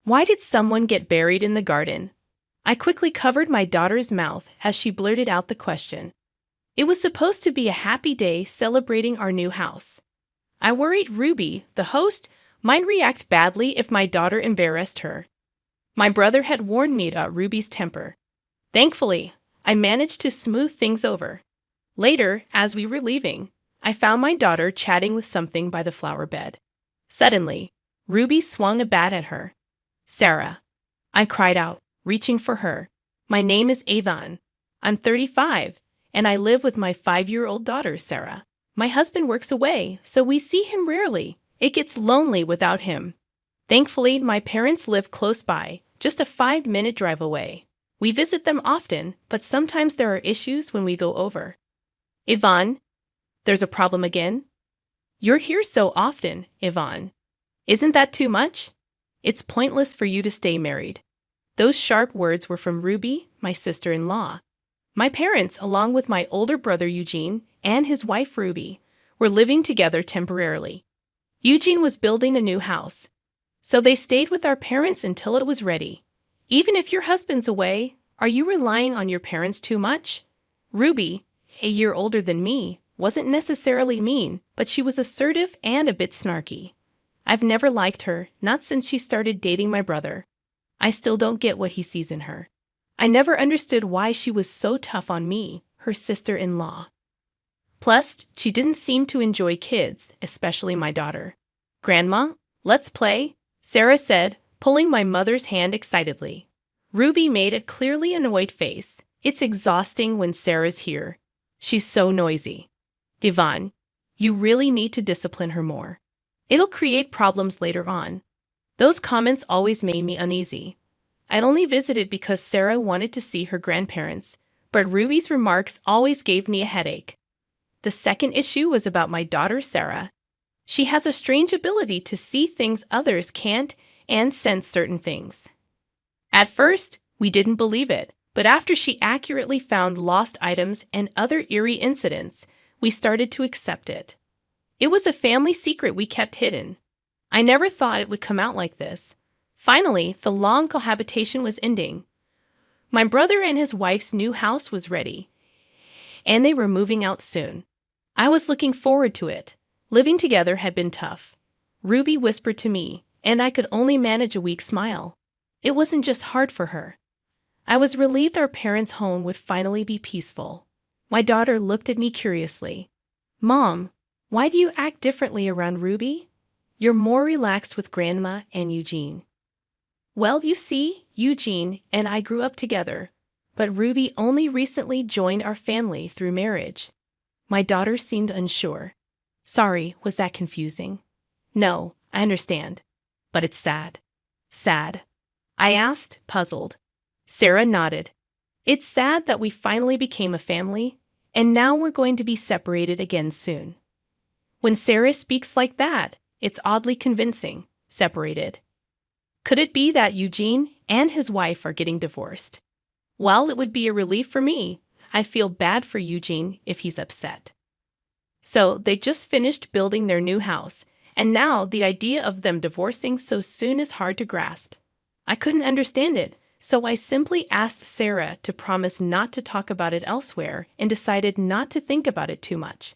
Why did someone get buried in the garden? I quickly covered my daughter's mouth as she blurted out the question. It was supposed to be a happy day celebrating our new house. I worried Ruby, the host, might react badly if my daughter embarrassed her. My brother had warned me about Ruby's temper. Thankfully, I managed to smooth things over. Later, as we were leaving, I found my daughter chatting with something by the flower bed. Suddenly, Ruby swung a bat at her. "Sarah," I cried out, reaching for her. "My name is Avon. I'm 35, and I live with my 5-year-old daughter, Sarah. My husband works away, so we see him rarely. It gets lonely without him. Thankfully, my parents live close by, just a 5-minute drive away. We visit them often, but sometimes there are issues when we go over." "Yvonne, there's a problem again?" "You're here so often, Yvonne. Isn't that too much? It's pointless for you to stay married." Those sharp words were from Ruby, my sister-in-law. My parents, along with my older brother Eugene and his wife Ruby, were living together temporarily. Eugene was building a new house, so they stayed with our parents until it was ready. "Even if your husband's away, are you relying on your parents too much?" Ruby, a year older than me, wasn't necessarily mean, but she was assertive and a bit snarky. I've never liked her, not since she started dating my brother. I still don't get what he sees in her. I never understood why she was so tough on me, her sister-in-law. Plus, she didn't seem to enjoy kids, especially my daughter. "Grandma, let's play," Sarah said, pulling my mother's hand excitedly. Ruby made a clearly annoyed face. It's exhausting when Sarah's here. She's so noisy. "Yvonne, you really need to discipline her more. It'll create problems later on." Those comments always made me uneasy. I'd only visited because Sarah wanted to see her grandparents, but Ruby's remarks always gave me a headache. The second issue was about my daughter Sarah. She has a strange ability to see things others can't and sense certain things. At first, we didn't believe it, but after she accurately found lost items and other eerie incidents, we started to accept it. It was a family secret we kept hidden. I never thought it would come out like this. Finally, the long cohabitation was ending. My brother and his wife's new house was ready, and they were moving out soon. I was looking forward to it. Living together had been tough. Ruby whispered to me, and I could only manage a weak smile. It wasn't just hard for her. I was relieved our parents' home would finally be peaceful. My daughter looked at me curiously. "Mom, why do you act differently around Ruby? You're more relaxed with Grandma and Eugene." "Well, you see, Eugene and I grew up together, but Ruby only recently joined our family through marriage." My daughter seemed unsure. "Sorry, was that confusing?" "No, I understand. But it's sad." "Sad?" I asked, puzzled. Sarah nodded. "It's sad that we finally became a family, and now we're going to be separated again soon." When Sarah speaks like that, it's oddly convincing. Separated. Could it be that Eugene and his wife are getting divorced? While it would be a relief for me, I feel bad for Eugene if he's upset. So they just finished building their new house, and now the idea of them divorcing so soon is hard to grasp. I couldn't understand it, so I simply asked Sarah to promise not to talk about it elsewhere and decided not to think about it too much.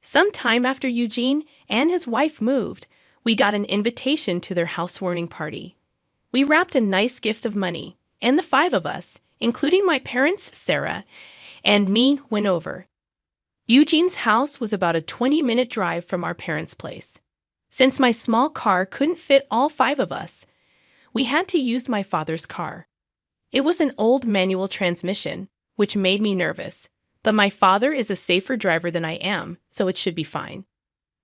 Some time after Eugene and his wife moved, we got an invitation to their housewarming party. We wrapped a nice gift of money, and the 5 of us, including my parents, Sarah, and me, went over. Eugene's house was about a 20-minute drive from our parents' place. Since my small car couldn't fit all 5 of us, we had to use my father's car. It was an old manual transmission, which made me nervous, but my father is a safer driver than I am, so it should be fine.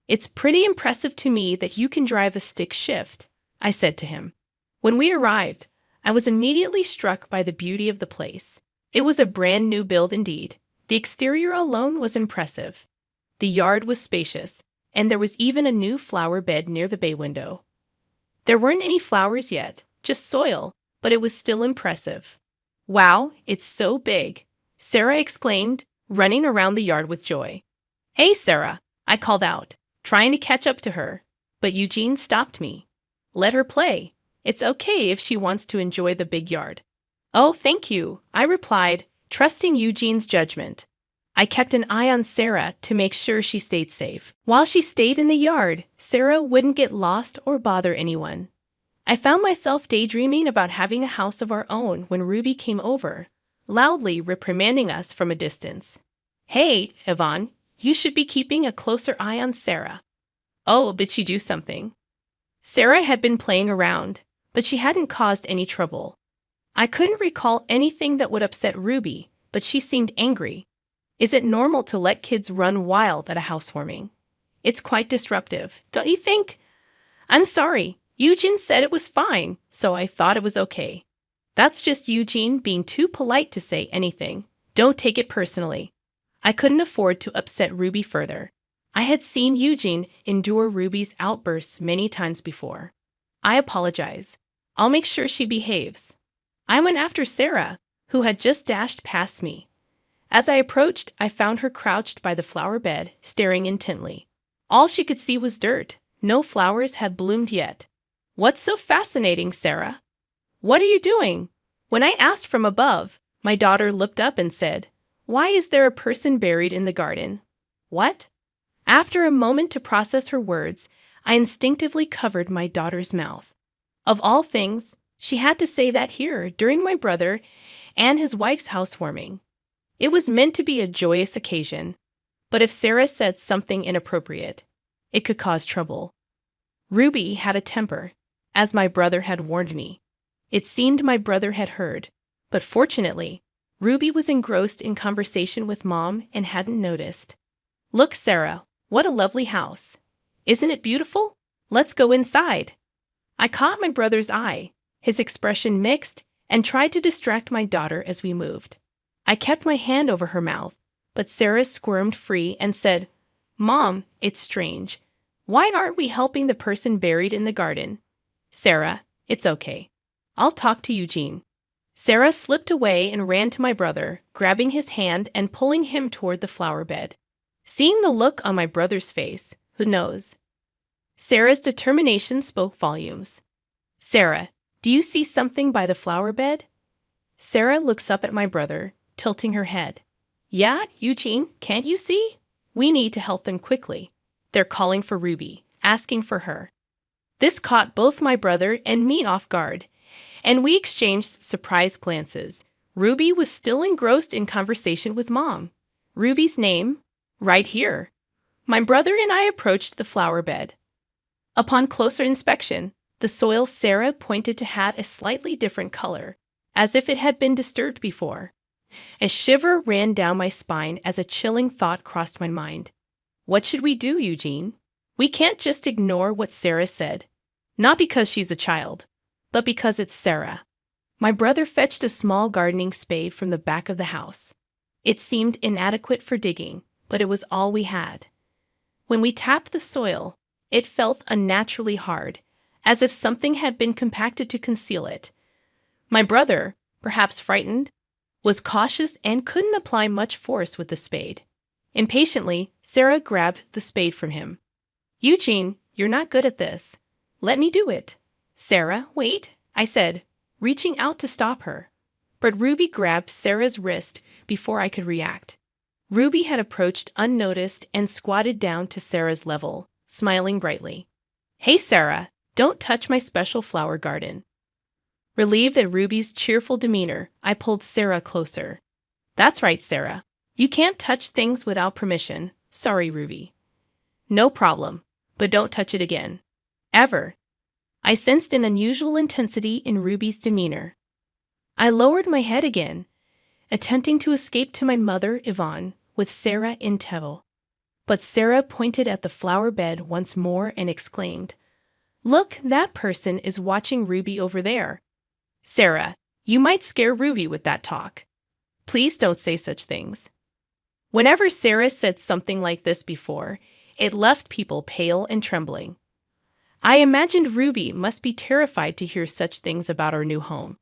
"It's pretty impressive to me that you can drive a stick shift," I said to him. When we arrived, I was immediately struck by the beauty of the place. It was a brand new build indeed. The exterior alone was impressive. The yard was spacious, and there was even a new flower bed near the bay window. There weren't any flowers yet, just soil, but it was still impressive. "Wow, it's so big," Sarah exclaimed, running around the yard with joy. "Hey, Sarah," I called out, trying to catch up to her, but Eugene stopped me. "Let her play. It's okay if she wants to enjoy the big yard. Oh, thank you, I replied, trusting Eugene's judgment. I kept an eye on Sarah to make sure she stayed safe. While she stayed in the yard, Sarah wouldn't get lost or bother anyone. I found myself daydreaming about having a house of our own when Ruby came over, loudly reprimanding us from a distance. Hey, Yvonne, you should be keeping a closer eye on Sarah. Oh, did she do something? Sarah had been playing around, but she hadn't caused any trouble. I couldn't recall anything that would upset Ruby, but she seemed angry. Is it normal to let kids run wild at a housewarming? It's quite disruptive, don't you think? I'm sorry, Eugene said it was fine, so I thought it was okay. That's just Eugene being too polite to say anything. Don't take it personally. I couldn't afford to upset Ruby further. I had seen Eugene endure Ruby's outbursts many times before. I apologize. I'll make sure she behaves. I went after Sarah, who had just dashed past me. As I approached, I found her crouched by the flower bed, staring intently. All she could see was dirt. No flowers had bloomed yet. What's so fascinating, Sarah? What are you doing? When I asked from above, my daughter looked up and said, "Why is there a person buried in the garden?" What? After a moment to process her words, I instinctively covered my daughter's mouth. Of all things, she had to say that here during my brother and his wife's housewarming. It was meant to be a joyous occasion, but if Sarah said something inappropriate, it could cause trouble. Ruby had a temper, as my brother had warned me. It seemed my brother had heard, but fortunately, Ruby was engrossed in conversation with Mom and hadn't noticed. Look, Sarah, what a lovely house. Isn't it beautiful? Let's go inside. I caught my brother's eye, his expression mixed, and tried to distract my daughter as we moved. I kept my hand over her mouth, but Sarah squirmed free and said, "Mom, it's strange. Why aren't we helping the person buried in the garden?" Sarah, it's okay. I'll talk to Eugene. Sarah slipped away and ran to my brother, grabbing his hand and pulling him toward the flower bed. Seeing the look on my brother's face, who knows? Sarah's determination spoke volumes. Sarah, do you see something by the flower bed? Sarah looks up at my brother, tilting her head. Yeah, Eugene, can't you see? We need to help them quickly. They're calling for Ruby, asking for her. This caught both my brother and me off guard, and we exchanged surprised glances. Ruby was still engrossed in conversation with Mom. Ruby's name? Right here. My brother and I approached the flower bed. Upon closer inspection, the soil Sarah pointed to had a slightly different color, as if it had been disturbed before. A shiver ran down my spine as a chilling thought crossed my mind. What should we do, Eugene? We can't just ignore what Sarah said. Not because she's a child, but because it's Sarah. My brother fetched a small gardening spade from the back of the house. It seemed inadequate for digging, but it was all we had. When we tapped the soil, it felt unnaturally hard, as if something had been compacted to conceal it. My brother, perhaps frightened, was cautious and couldn't apply much force with the spade. Impatiently, Sarah grabbed the spade from him. Eugene, you're not good at this. Let me do it. Sarah, wait, I said, reaching out to stop her. But Ruby grabbed Sarah's wrist before I could react. Ruby had approached unnoticed and squatted down to Sarah's level, smiling brightly. Hey, Sarah, don't touch my special flower garden. Relieved at Ruby's cheerful demeanor, I pulled Sarah closer. That's right, Sarah. You can't touch things without permission. Sorry, Ruby. No problem, but don't touch it again. Ever. I sensed an unusual intensity in Ruby's demeanor. I lowered my head again, attempting to escape to my mother, Yvonne, with Sarah in tow. But Sarah pointed at the flower bed once more and exclaimed, Look, that person is watching Ruby over there. Sarah, you might scare Ruby with that talk. Please don't say such things. Whenever Sarah said something like this before, it left people pale and trembling. I imagined Ruby must be terrified to hear such things about our new home.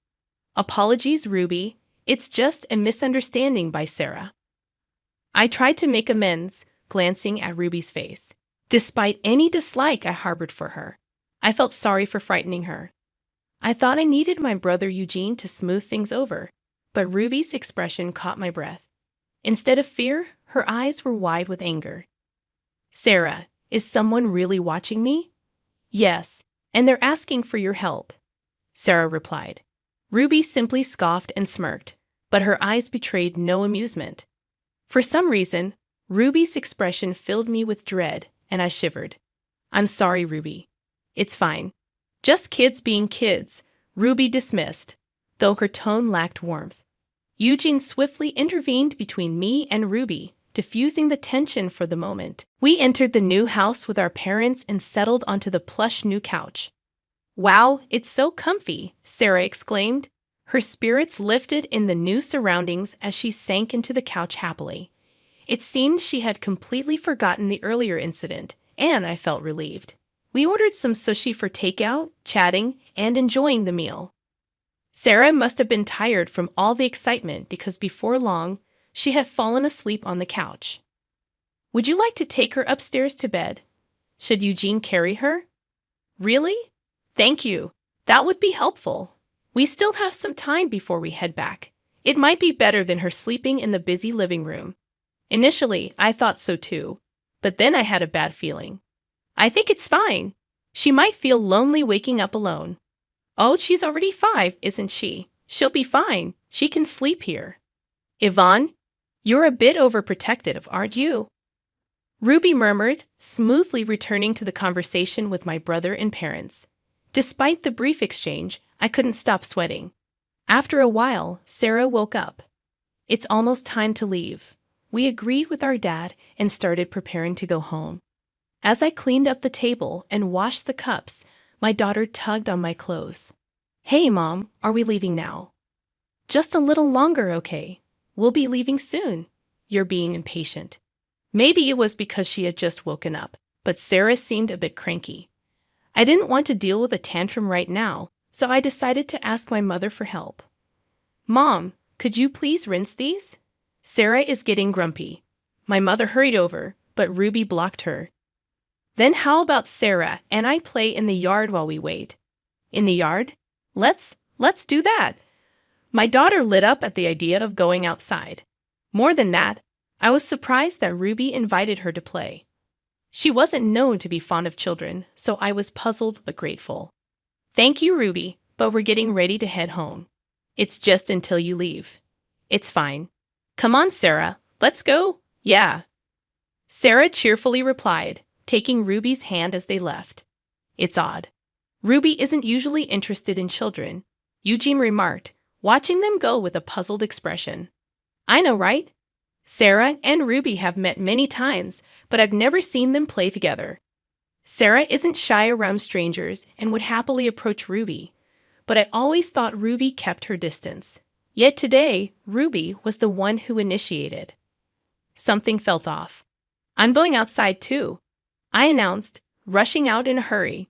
Apologies, Ruby. It's just a misunderstanding by Sarah. I tried to make amends, glancing at Ruby's face. Despite any dislike I harbored for her, I felt sorry for frightening her. I thought I needed my brother Eugene to smooth things over, but Ruby's expression caught my breath. Instead of fear, her eyes were wide with anger. Sarah, is someone really watching me? Yes, and they're asking for your help, Sarah replied. Ruby simply scoffed and smirked, but her eyes betrayed no amusement. For some reason, Ruby's expression filled me with dread, and I shivered. I'm sorry, Ruby. It's fine. Just kids being kids, Ruby dismissed, though her tone lacked warmth. Eugene swiftly intervened between me and Ruby, diffusing the tension for the moment. We entered the new house with our parents and settled onto the plush new couch. Wow, it's so comfy, Sarah exclaimed. Her spirits lifted in the new surroundings as she sank into the couch happily. It seemed she had completely forgotten the earlier incident, and I felt relieved. We ordered some sushi for takeout, chatting, and enjoying the meal. Sarah must have been tired from all the excitement because before long, she had fallen asleep on the couch. Would you like to take her upstairs to bed? Should Eugene carry her? Really? Thank you. That would be helpful. We still have some time before we head back. It might be better than her sleeping in the busy living room. Initially, I thought so too, but then I had a bad feeling. I think it's fine. She might feel lonely waking up alone. Oh, she's already 5, isn't she? She'll be fine. She can sleep here. Yvonne, you're a bit overprotective, aren't you? Ruby murmured, smoothly returning to the conversation with my brother and parents. Despite the brief exchange, I couldn't stop sweating. After a while, Sarah woke up. It's almost time to leave. We agreed with our dad and started preparing to go home. As I cleaned up the table and washed the cups, my daughter tugged on my clothes. Hey, Mom, are we leaving now? Just a little longer, okay? We'll be leaving soon. You're being impatient. Maybe it was because she had just woken up, but Sarah seemed a bit cranky. I didn't want to deal with a tantrum right now, so I decided to ask my mother for help. Mom, could you please rinse these? Sarah is getting grumpy. My mother hurried over, but Ruby blocked her. Then how about Sarah and I play in the yard while we wait? In the yard? Let's do that. My daughter lit up at the idea of going outside. More than that, I was surprised that Ruby invited her to play. She wasn't known to be fond of children, so I was puzzled but grateful. Thank you, Ruby, but we're getting ready to head home. It's just until you leave. It's fine. Come on, Sarah, let's go. Yeah. Sarah cheerfully replied, taking Ruby's hand as they left. It's odd. Ruby isn't usually interested in children, Eugene remarked, watching them go with a puzzled expression. I know, right? Sarah and Ruby have met many times, but I've never seen them play together. Sarah isn't shy around strangers and would happily approach Ruby, but I always thought Ruby kept her distance. Yet today, Ruby was the one who initiated. Something felt off. I'm going outside too, I announced, rushing out in a hurry.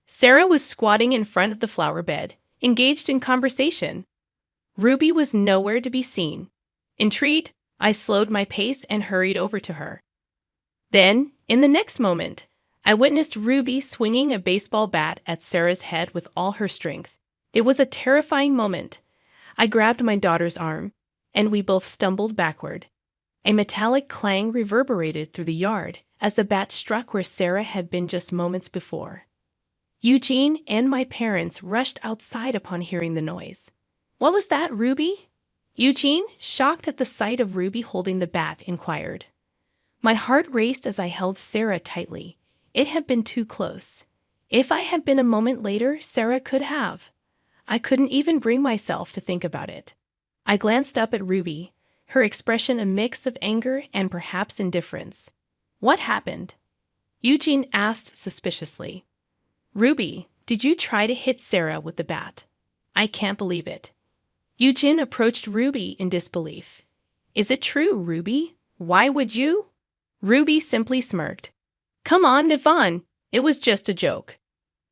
Sarah was squatting in front of the flower bed, engaged in conversation. Ruby was nowhere to be seen. Intrigued, I slowed my pace and hurried over to her. Then, in the next moment, I witnessed Ruby swinging a baseball bat at Sarah's head with all her strength. It was a terrifying moment. I grabbed my daughter's arm, and we both stumbled backward. A metallic clang reverberated through the yard as the bat struck where Sarah had been just moments before. Eugene and my parents rushed outside upon hearing the noise. What was that, Ruby? Eugene, shocked at the sight of Ruby holding the bat, inquired. My heart raced as I held Sarah tightly. It had been too close. If I had been a moment later, Sarah could have. I couldn't even bring myself to think about it. I glanced up at Ruby, her expression a mix of anger and perhaps indifference. What happened? Eugene asked suspiciously. Ruby, did you try to hit Sarah with the bat? I can't believe it. Eugene approached Ruby in disbelief. Is it true, Ruby? Why would you? Ruby simply smirked. Come on, Yvonne. It was just a joke.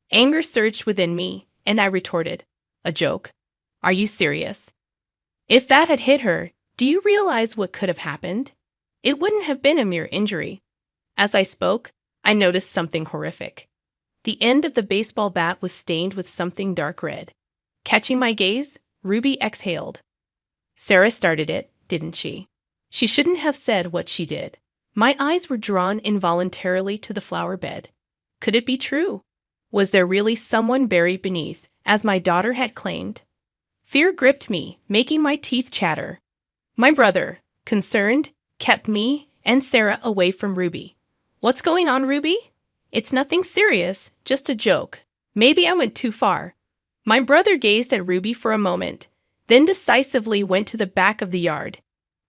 Anger surged within me, and I retorted. A joke? Are you serious? If that had hit her, do you realize what could have happened? It wouldn't have been a mere injury. As I spoke, I noticed something horrific. The end of the baseball bat was stained with something dark red. Catching my gaze, Ruby exhaled. Sarah started it, didn't she? She shouldn't have said what she did. My eyes were drawn involuntarily to the flower bed. Could it be true? Was there really someone buried beneath, as my daughter had claimed? Fear gripped me, making my teeth chatter. My brother, concerned, kept me and Sarah away from Ruby. What's going on, Ruby? It's nothing serious, just a joke. Maybe I went too far. My brother gazed at Ruby for a moment, then decisively went to the back of the yard.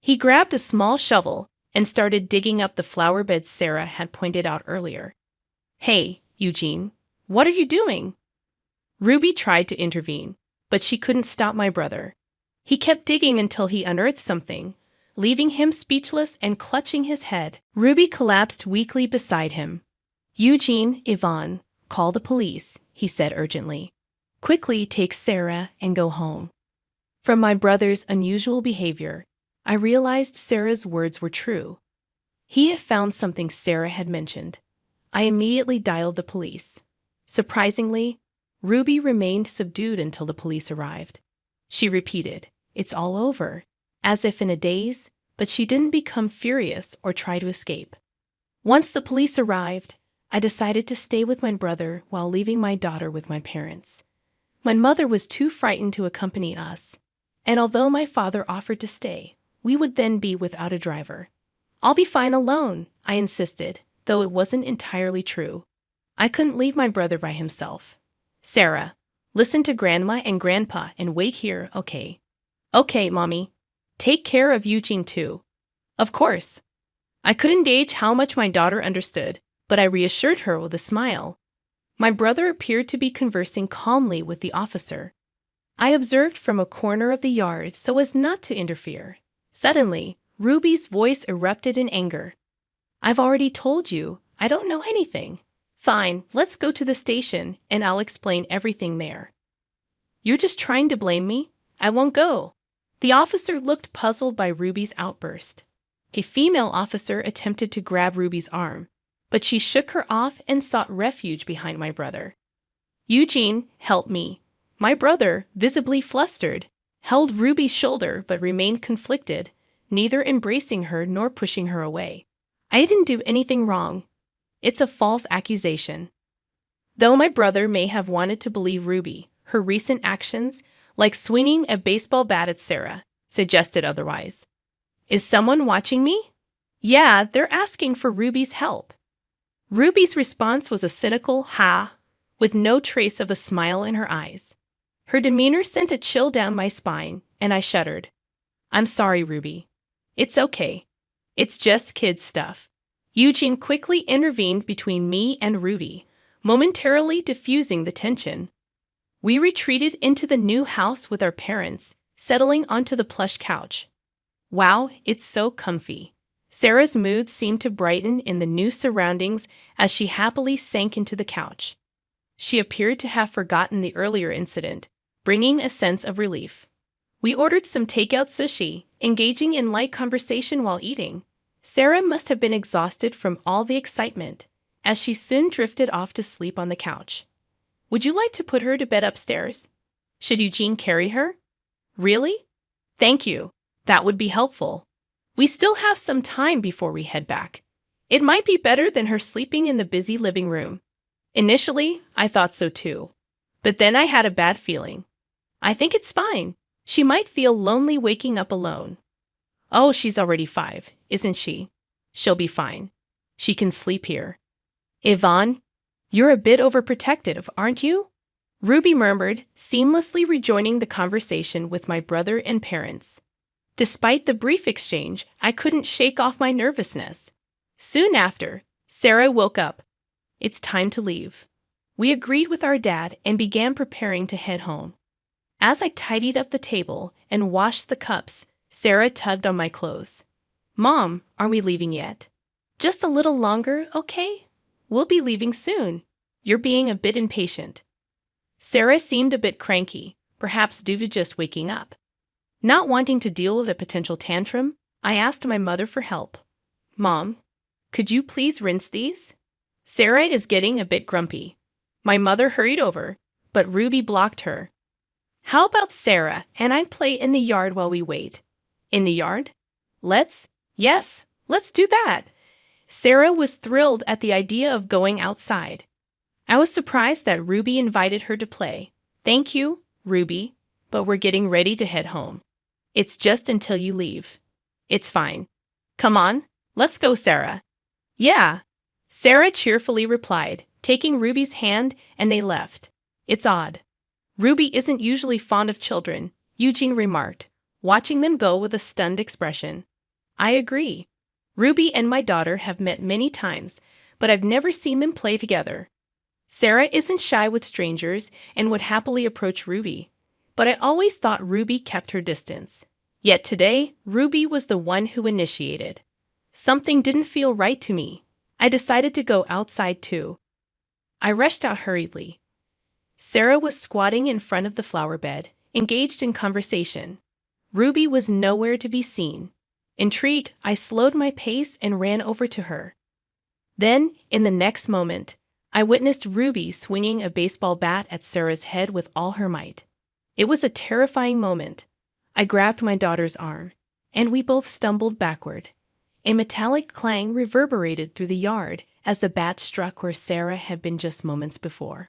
He grabbed a small shovel and started digging up the flower beds Sarah had pointed out earlier. Hey, Eugene, what are you doing? Ruby tried to intervene, but she couldn't stop my brother. He kept digging until he unearthed something, leaving him speechless and clutching his head. Ruby collapsed weakly beside him. Eugene, Yvonne, call the police, he said urgently. Quickly take Sarah and go home. From my brother's unusual behavior, I realized Sarah's words were true. He had found something Sarah had mentioned. I immediately dialed the police. Surprisingly, Ruby remained subdued until the police arrived. She repeated, "It's all over," as if in a daze, but she didn't become furious or try to escape. Once the police arrived, I decided to stay with my brother while leaving my daughter with my parents. My mother was too frightened to accompany us, and although my father offered to stay, we would then be without a driver. I'll be fine alone, I insisted, though it wasn't entirely true. I couldn't leave my brother by himself. Sarah, listen to Grandma and Grandpa and wait here, okay? Okay, Mommy. Take care of Eugene too. Of course. I couldn't gauge how much my daughter understood, but I reassured her with a smile. My brother appeared to be conversing calmly with the officer. I observed from a corner of the yard so as not to interfere. Suddenly, Ruby's voice erupted in anger. I've already told you, I don't know anything. Fine, let's go to the station and I'll explain everything there. You're just trying to blame me? I won't go. The officer looked puzzled by Ruby's outburst. A female officer attempted to grab Ruby's arm, but she shook her off and sought refuge behind my brother. Eugene, help me. My brother, visibly flustered, held Ruby's shoulder but remained conflicted, neither embracing her nor pushing her away. I didn't do anything wrong. It's a false accusation. Though my brother may have wanted to believe Ruby, her recent actions, like swinging a baseball bat at Sarah, suggested otherwise. Is someone watching me? Yeah, they're asking for Ruby's help. Ruby's response was a cynical ha, with no trace of a smile in her eyes. Her demeanor sent a chill down my spine, and I shuddered. I'm sorry, Ruby. It's okay. It's just kid stuff. Eugene quickly intervened between me and Ruby, momentarily diffusing the tension. We retreated into the new house with our parents, settling onto the plush couch. Wow, it's so comfy. Sarah's mood seemed to brighten in the new surroundings as she happily sank into the couch. She appeared to have forgotten the earlier incident, bringing a sense of relief. We ordered some takeout sushi, engaging in light conversation while eating. Sarah must have been exhausted from all the excitement, as she soon drifted off to sleep on the couch. Would you like to put her to bed upstairs? Should Eugene carry her? Really? Thank you. That would be helpful. We still have some time before we head back. It might be better than her sleeping in the busy living room. Initially, I thought so too. But then I had a bad feeling. I think it's fine. She might feel lonely waking up alone. Oh, she's already 5, isn't she? She'll be fine. She can sleep here. Yvonne, you're a bit overprotective, aren't you? Ruby murmured, seamlessly rejoining the conversation with my brother and parents. Despite the brief exchange, I couldn't shake off my nervousness. Soon after, Sarah woke up. It's time to leave. We agreed with our dad and began preparing to head home. As I tidied up the table and washed the cups, Sarah tugged on my clothes. Mom, are we leaving yet? Just a little longer, okay? We'll be leaving soon. You're being a bit impatient. Sarah seemed a bit cranky, perhaps due to just waking up. Not wanting to deal with a potential tantrum, I asked my mother for help. Mom, could you please rinse these? Sarah is getting a bit grumpy. My mother hurried over, but Ruby blocked her. How about Sarah and I play in the yard while we wait? In the yard? Yes, let's do that. Sarah was thrilled at the idea of going outside. I was surprised that Ruby invited her to play. Thank you, Ruby, but we're getting ready to head home. It's just until you leave. It's fine. Come on, let's go, Sarah. Yeah, Sarah cheerfully replied, taking Ruby's hand, and they left. It's odd. Ruby isn't usually fond of children, Eugene remarked, watching them go with a stunned expression. I agree. Ruby and my daughter have met many times, but I've never seen them play together. Sarah isn't shy with strangers and would happily approach Ruby, but I always thought Ruby kept her distance. Yet today, Ruby was the one who initiated. Something didn't feel right to me. I decided to go outside too. I rushed out hurriedly. Sarah was squatting in front of the flower bed, engaged in conversation. Ruby was nowhere to be seen. Intrigued, I slowed my pace and ran over to her. Then, in the next moment, I witnessed Ruby swinging a baseball bat at Sarah's head with all her might. It was a terrifying moment. I grabbed my daughter's arm, and we both stumbled backward. A metallic clang reverberated through the yard as the bat struck where Sarah had been just moments before.